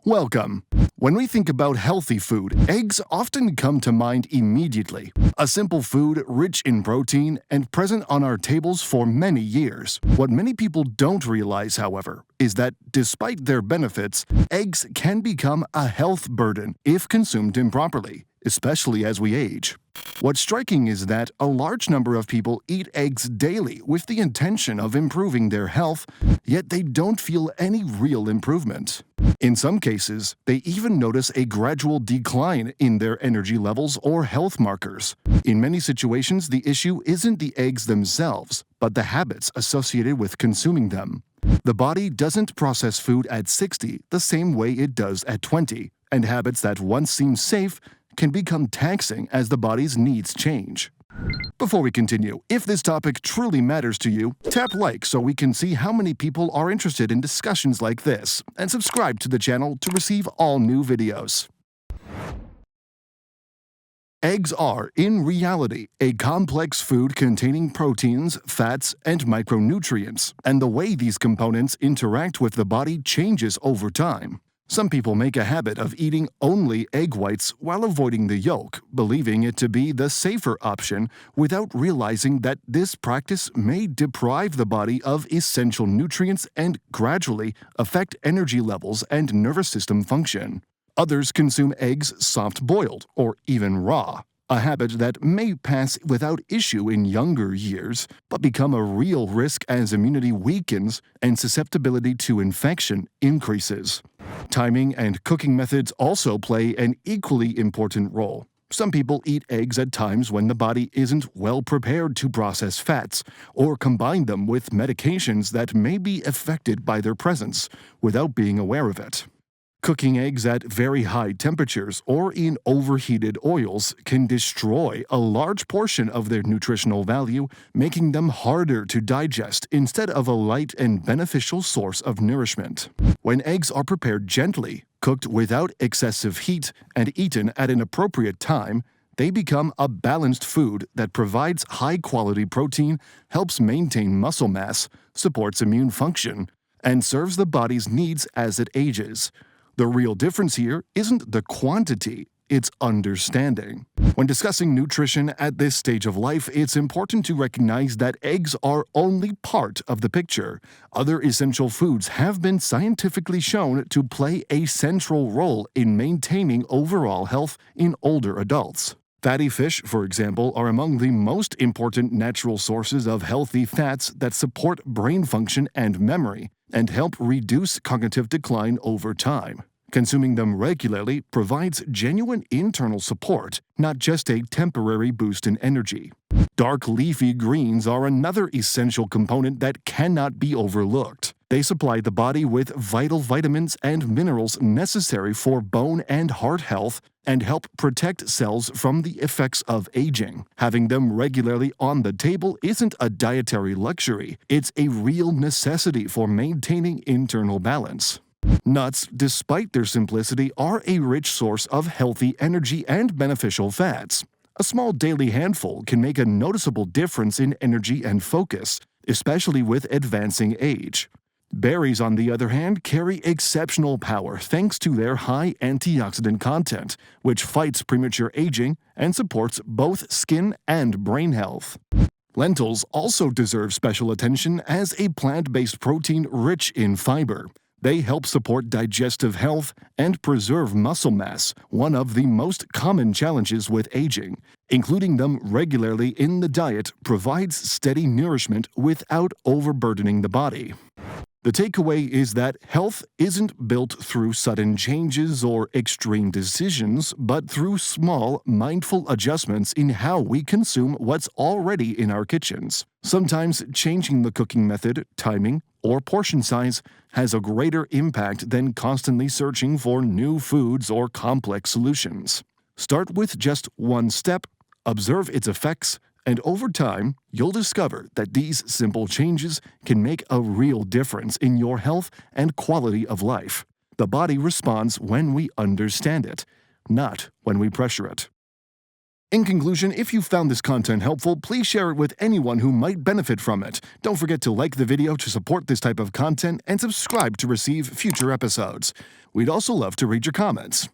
Welcome. When we think about healthy food, eggs often come to mind immediately. A simple food rich in protein and present on our tables for many years. What many people don't realize, however, is that despite their benefits, eggs can become a health burden if consumed improperly, especially as we age. What's striking is that a large number of people eat eggs daily with the intention of improving their health, yet they don't feel any real improvement. In some cases, they even notice a gradual decline in their energy levels or health markers. In many situations, the issue isn't the eggs themselves, but the habits associated with consuming them. The body doesn't process food at 60 the same way it does at 20, and habits that once seemed safe can become taxing as the body's needs change. Before we continue, if this topic truly matters to you, tap like so we can see how many people are interested in discussions like this, and subscribe to the channel to receive all new videos. Eggs are, in reality, a complex food containing proteins, fats, and micronutrients, and the way these components interact with the body changes over time. Some people make a habit of eating only egg whites while avoiding the yolk, believing it to be the safer option without realizing that this practice may deprive the body of essential nutrients and gradually affect energy levels and nervous system function. Others consume eggs soft-boiled or even raw, a habit that may pass without issue in younger years, but become a real risk as immunity weakens and susceptibility to infection increases. Timing and cooking methods also play an equally important role. Some people eat eggs at times when the body isn't well prepared to process fats, or combine them with medications that may be affected by their presence without being aware of it. Cooking eggs at very high temperatures or in overheated oils can destroy a large portion of their nutritional value, making them harder to digest instead of a light and beneficial source of nourishment. When eggs are prepared gently, cooked without excessive heat, and eaten at an appropriate time, they become a balanced food that provides high-quality protein, helps maintain muscle mass, supports immune function, and serves the body's needs as it ages. The real difference here isn't the quantity, it's understanding. When discussing nutrition at this stage of life, it's important to recognize that eggs are only part of the picture. Other essential foods have been scientifically shown to play a central role in maintaining overall health in older adults. Fatty fish, for example, are among the most important natural sources of healthy fats that support brain function and memory, and help reduce cognitive decline over time. Consuming them regularly provides genuine internal support, not just a temporary boost in energy. Dark leafy greens are another essential component that cannot be overlooked. They supply the body with vital vitamins and minerals necessary for bone and heart health and help protect cells from the effects of aging. Having them regularly on the table isn't a dietary luxury, it's a real necessity for maintaining internal balance. Nuts, despite their simplicity, are a rich source of healthy energy and beneficial fats. A small daily handful can make a noticeable difference in energy and focus, especially with advancing age. Berries, on the other hand, carry exceptional power thanks to their high antioxidant content, which fights premature aging and supports both skin and brain health. Lentils also deserve special attention as a plant-based protein rich in fiber. They help support digestive health and preserve muscle mass, one of the most common challenges with aging. Including them regularly in the diet provides steady nourishment without overburdening the body. The takeaway is that health isn't built through sudden changes or extreme decisions, but through small, mindful adjustments in how we consume what's already in our kitchens. Sometimes changing the cooking method, timing, or portion size has a greater impact than constantly searching for new foods or complex solutions. Start with just one step, observe its effects, and over time, you'll discover that these simple changes can make a real difference in your health and quality of life. The body responds when we understand it, not when we pressure it. In conclusion, if you found this content helpful, please share it with anyone who might benefit from it. Don't forget to like the video to support this type of content and subscribe to receive future episodes. We'd also love to read your comments.